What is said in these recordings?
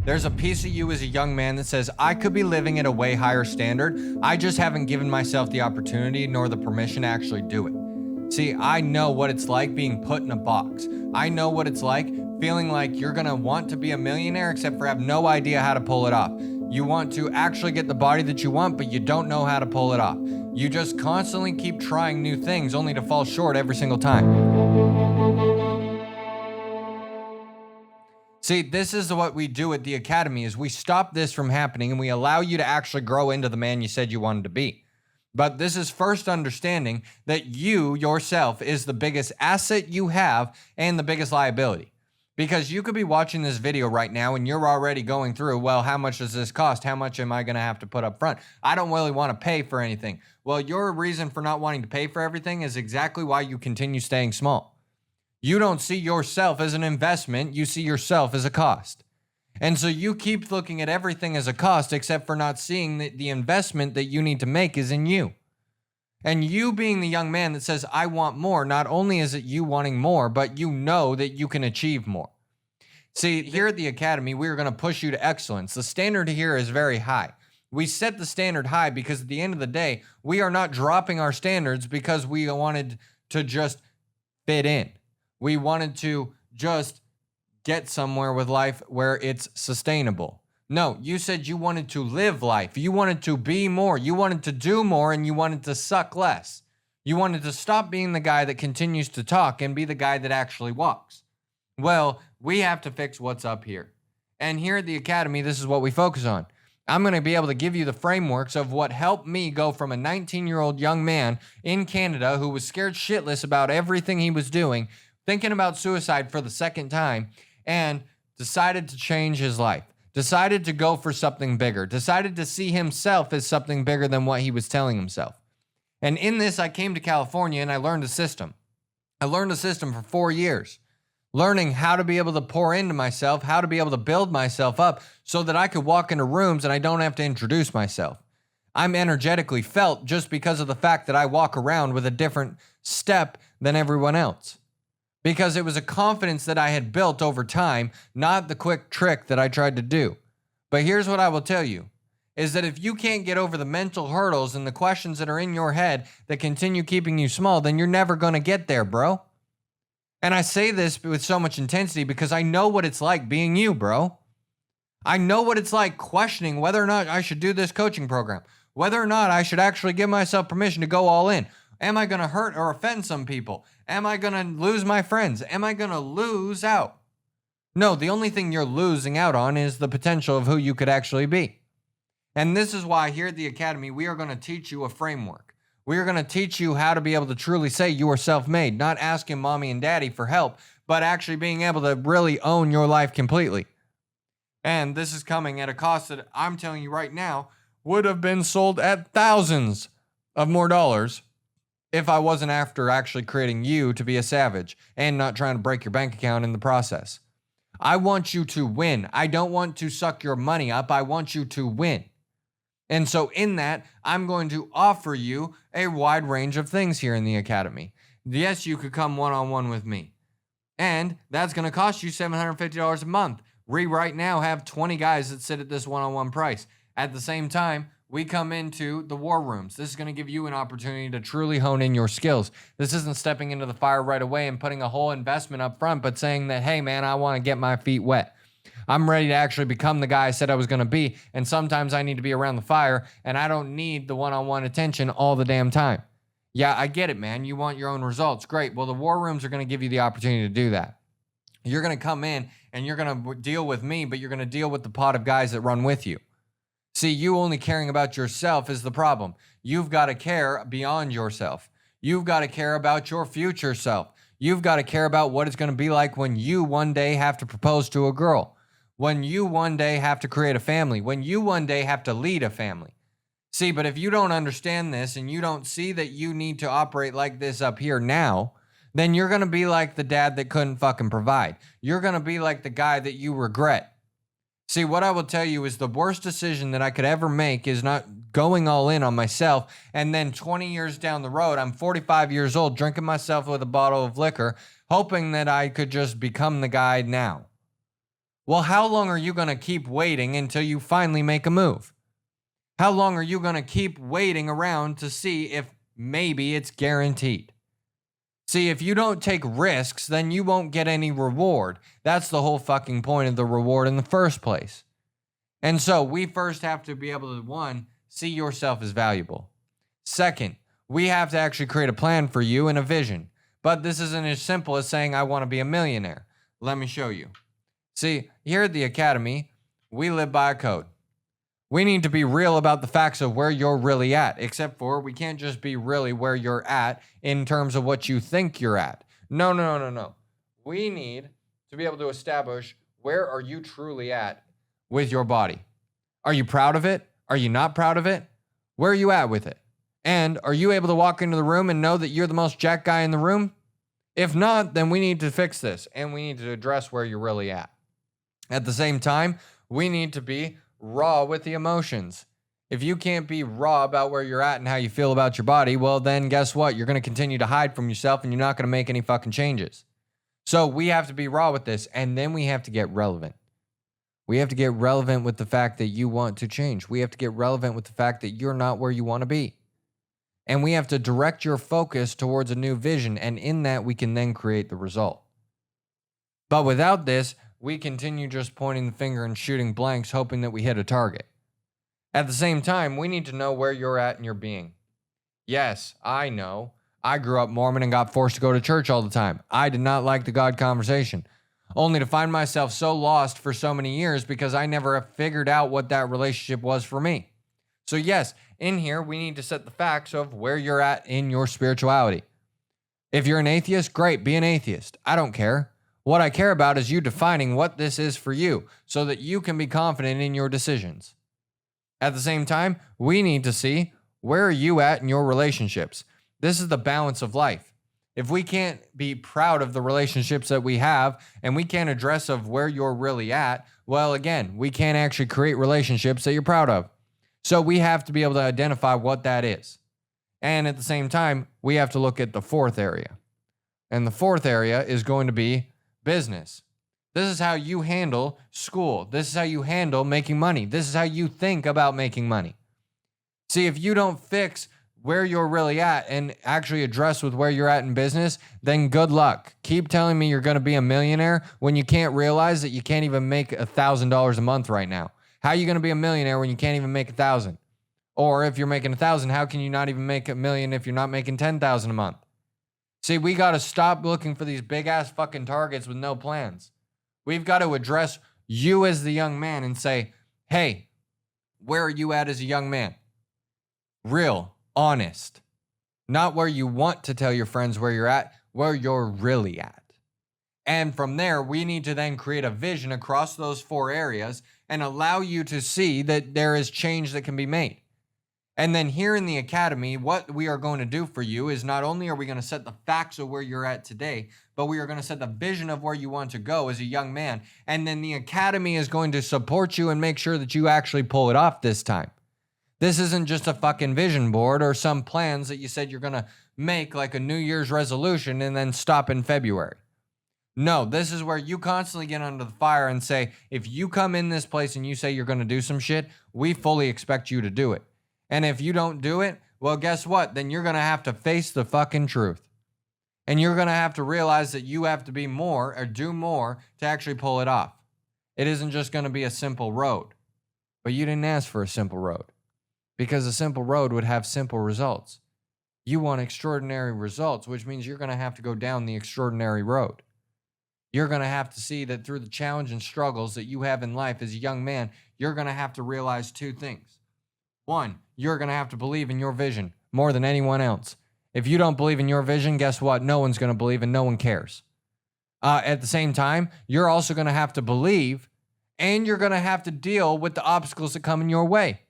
There's a piece of you as a young man that says, I could be living at a way higher standard. I just haven't given myself the opportunity nor the permission to actually do it. See, I know what it's like being put in a box. I know what it's like feeling like you're gonna want to be a millionaire except for have no idea how to pull it off. You want to actually get the body that you want, but you don't know how to pull it off. You just constantly keep trying new things only to fall short every single time. See, this is what we do at the Academy is we stop this from happening and we allow you to actually grow into the man you said you wanted to be. But this is first understanding that you yourself is the biggest asset you have and the biggest liability. Because you could be watching this video right now and you're already going through, well, how much does this cost? How much am I going to have to put up front? I don't really want to pay for anything. Well, your reason for not wanting to pay for everything is exactly why you continue staying small. You don't see yourself as an investment, you see yourself as a cost. And so you keep looking at everything as a cost except for not seeing that the investment that you need to make is in you. And you being the young man that says, I want more, not only is it you wanting more, but you know that you can achieve more. See, here at the Academy, we are going to push you to excellence. The standard here is very high. We set the standard high because at the end of the day, we are not dropping our standards because we wanted to just fit in. We wanted to just get somewhere with life where it's sustainable. No, you said you wanted to live life. You wanted to be more. You wanted to do more and you wanted to suck less. You wanted to stop being the guy that continues to talk and be the guy that actually walks. Well, we have to fix what's up here. And here at the Academy, this is what we focus on. I'm going to be able to give you the frameworks of what helped me go from a 19-year-old young man in Canada who was scared shitless about everything he was doing, thinking about suicide for the second time, and decided to change his life, decided to go for something bigger, decided to see himself as something bigger than what he was telling himself. And in this, I came to California and I learned a system. I learned a system for 4 years, learning how to be able to pour into myself, how to be able to build myself up so that I could walk into rooms and I don't have to introduce myself. I'm energetically felt just because of the fact that I walk around with a different step than everyone else. Because it was a confidence that I had built over time, not the quick trick that I tried to do. But here's what I will tell you, is that if you can't get over the mental hurdles and the questions that are in your head that continue keeping you small, then you're never going to get there, bro. And I say this with so much intensity because I know what it's like being you, bro. I know what it's like questioning whether or not I should do this coaching program, whether or not I should actually give myself permission to go all in. Am I going to hurt or offend some people? Am I going to lose my friends? Am I going to lose out? No, the only thing you're losing out on is the potential of who you could actually be. And this is why here at the Academy, we are going to teach you a framework. We are going to teach you how to be able to truly say you are self-made, not asking mommy and daddy for help, but actually being able to really own your life completely. And this is coming at a cost that I'm telling you right now would have been sold at thousands of more dollars if I wasn't after actually creating you to be a savage and not trying to break your bank account in the process. I want you to win. I don't want to suck your money up. I want you to win. And so in that, I'm going to offer you a wide range of things here in the Academy. Yes, you could come one-on-one with me. And that's going to cost you $750 a month. We right now have 20 guys that sit at this one-on-one price. At the same time, we come into the war rooms. This is going to give you an opportunity to truly hone in your skills. This isn't stepping into the fire right away and putting a whole investment up front, but saying that, hey, man, I want to get my feet wet. I'm ready to actually become the guy I said I was going to be, and sometimes I need to be around the fire, and I don't need the one-on-one attention all the damn time. Yeah, I get it, man. You want your own results. Great. Well, the war rooms are going to give you the opportunity to do that. You're going to come in, and you're going to deal with me, but you're going to deal with the pot of guys that run with you. See, you only caring about yourself is the problem. You've got to care beyond yourself. You've got to care about your future self. You've got to care about what it's going to be like when you one day have to propose to a girl, when you one day have to create a family, when you one day have to lead a family. See, but if you don't understand this and you don't see that you need to operate like this up here now, then you're going to be like the dad that couldn't fucking provide. You're going to be like the guy that you regret. See, what I will tell you is the worst decision that I could ever make is not going all in on myself. And then 20 years down the road, I'm 45 years old, drinking myself with a bottle of liquor, hoping that I could just become the guy now. Well, how long are you going to keep waiting until you finally make a move? How long are you going to keep waiting around to see if maybe it's guaranteed? See, if you don't take risks, then you won't get any reward. That's the whole fucking point of the reward in the first place. And so we first have to be able to, one, see yourself as valuable. Second, we have to actually create a plan for you and a vision. But this isn't as simple as saying, I want to be a millionaire. Let me show you. See, here at the Academy, we live by a code. We need to be real about the facts of where you're really at, except for we can't just be really where you're at in terms of what you think you're at. No. We need to be able to establish where are you truly at with your body. Are you proud of it? Are you not proud of it? Where are you at with it? And are you able to walk into the room and know that you're the most jacked guy in the room? If not, then we need to fix this and we need to address where you're really at. At the same time, we need to be raw with the emotions. If you can't be raw about where you're at and how you feel about your body, well, then guess what? You're going to continue to hide from yourself and you're not going to make any fucking changes. So we have to be raw with this, and then we have to get relevant. We have to get relevant with the fact that you want to change. We have to get relevant with the fact that you're not where you want to be. And we have to direct your focus towards a new vision, and in that we can then create the result. But without this, we continue just pointing the finger and shooting blanks, hoping that we hit a target. At the same time, we need to know where you're at in your being. Yes, I know. I grew up Mormon and got forced to go to church all the time. I did not like the God conversation, only to find myself so lost for so many years because I never figured out what that relationship was for me. So yes, in here, we need to set the facts of where you're at in your spirituality. If you're an atheist, great, be an atheist. I don't care. What I care about is you defining what this is for you so that you can be confident in your decisions. At the same time, we need to see where are you at in your relationships. This is the balance of life. If we can't be proud of the relationships that we have and we can't address of where you're really at, well, again, we can't actually create relationships that you're proud of. So we have to be able to identify what that is. And at the same time, we have to look at the fourth area. And the fourth area is going to be business. This is how you handle school. This is how you handle making money. This is how you think about making money. See, if you don't fix where you're really at and actually address with where you're at in business, then good luck. Keep telling me you're going to be a millionaire when you can't realize that you can't even make $1,000 a month right now. How are you going to be a millionaire when you can't even make 1,000? Or if you're making 1,000, how can you not even make $1 million if you're not making 10,000 a month? See, we got to stop looking for these big ass fucking targets with no plans. We've got to address you as the young man and say, hey, where are you at as a young man? Real, honest. Not where you want to tell your friends where you're at, where you're really at. And from there, we need to then create a vision across those four areas and allow you to see that there is change that can be made. And then here in the Academy, what we are going to do for you is not only are we going to set the facts of where you're at today, but we are going to set the vision of where you want to go as a young man. And then the Academy is going to support you and make sure that you actually pull it off this time. This isn't just a fucking vision board or some plans that you said you're going to make like a New Year's resolution and then stop in February. No, this is where you constantly get under the fire and say, if you come in this place and you say you're going to do some shit, we fully expect you to do it. And if you don't do it, well, guess what? Then you're going to have to face the fucking truth. And you're going to have to realize that you have to be more or do more to actually pull it off. It isn't just going to be a simple road. But you didn't ask for a simple road, because a simple road would have simple results. You want extraordinary results, which means you're going to have to go down the extraordinary road. You're going to have to see that through the challenge and struggles that you have in life as a young man, you're going to have to realize two things. One, you're going to have to believe in your vision more than anyone else. If you don't believe in your vision, guess what? No one's going to believe and no one cares. At the same time, you're also going to have to believe, and you're going to have to deal with the obstacles that come in your way.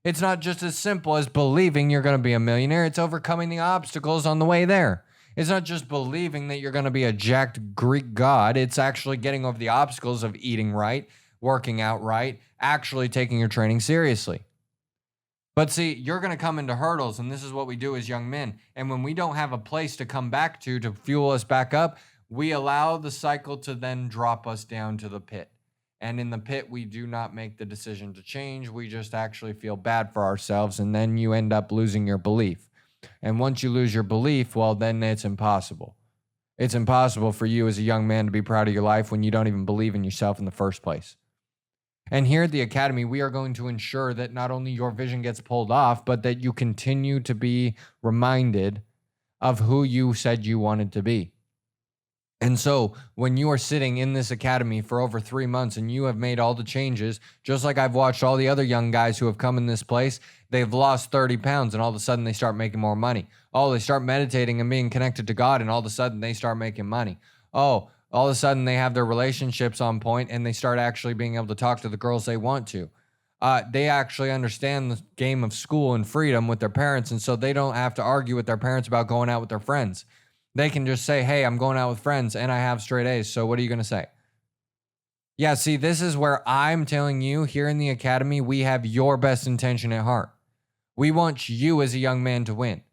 It's not just as simple as believing you're going to be a millionaire. It's overcoming the obstacles on the way there. It's not just believing that you're going to be a jacked Greek god. It's actually getting over the obstacles of eating right, working out right, actually taking your training seriously. But see, you're going to come into hurdles, and this is what we do as young men. And when we don't have a place to come back to fuel us back up, we allow the cycle to then drop us down to the pit. And in the pit, we do not make the decision to change. We just actually feel bad for ourselves. And then you end up losing your belief. And once you lose your belief, well, then it's impossible. It's impossible for you as a young man to be proud of your life when you don't even believe in yourself in the first place. And here at the Academy, we are going to ensure that not only your vision gets pulled off, but that you continue to be reminded of who you said you wanted to be. And so when you are sitting in this academy for over 3 months and you have made all the changes, just like I've watched all the other young guys who have come in this place, they've lost 30 pounds and all of a sudden they start making more money. Oh, they start meditating and being connected to God and all of a sudden they start making money. Oh, all of a sudden they have their relationships on point and they start actually being able to talk to the girls they want to. They actually understand the game of school and freedom with their parents, and so they don't have to argue with their parents about going out with their friends. They can just say, hey, I'm going out with friends and I have straight A's. So what are you going to say? Yeah, see, this is where I'm telling you here in the Academy, we have your best intention at heart. We want you as a young man to win.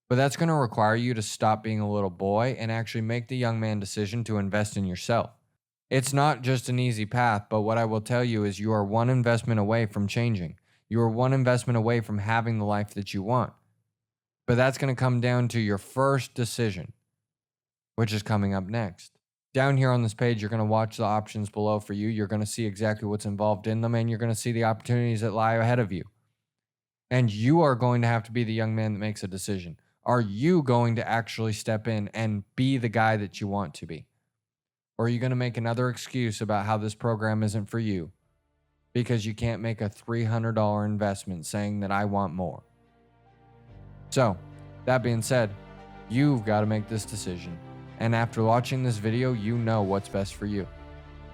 But that's going to require you to stop being a little boy and actually make the young man decision to invest in yourself. It's not just an easy path, but what I will tell you is you are one investment away from changing. You are one investment away from having the life that you want. But that's going to come down to your first decision, which is coming up next. Down here on this page, you're going to watch the options below for you. You're going to see exactly what's involved in them, and you're going to see the opportunities that lie ahead of you. And you are going to have to be the young man that makes a decision. Are you going to actually step in and be the guy that you want to be? Or are you going to make another excuse about how this program isn't for you because you can't make a $300 investment saying that I want more? So, that being said, you've got to make this decision. And after watching this video, you know what's best for you.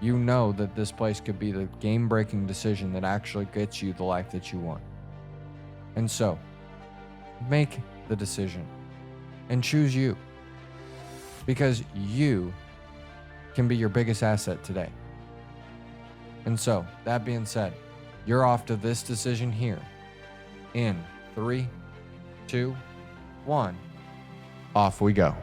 You know that this place could be the game-breaking decision that actually gets you the life that you want. And so, make the decision and choose you. Because you can be your biggest asset today. And so, that being said, you're off to this decision here in 3, 2, 1. Off we go.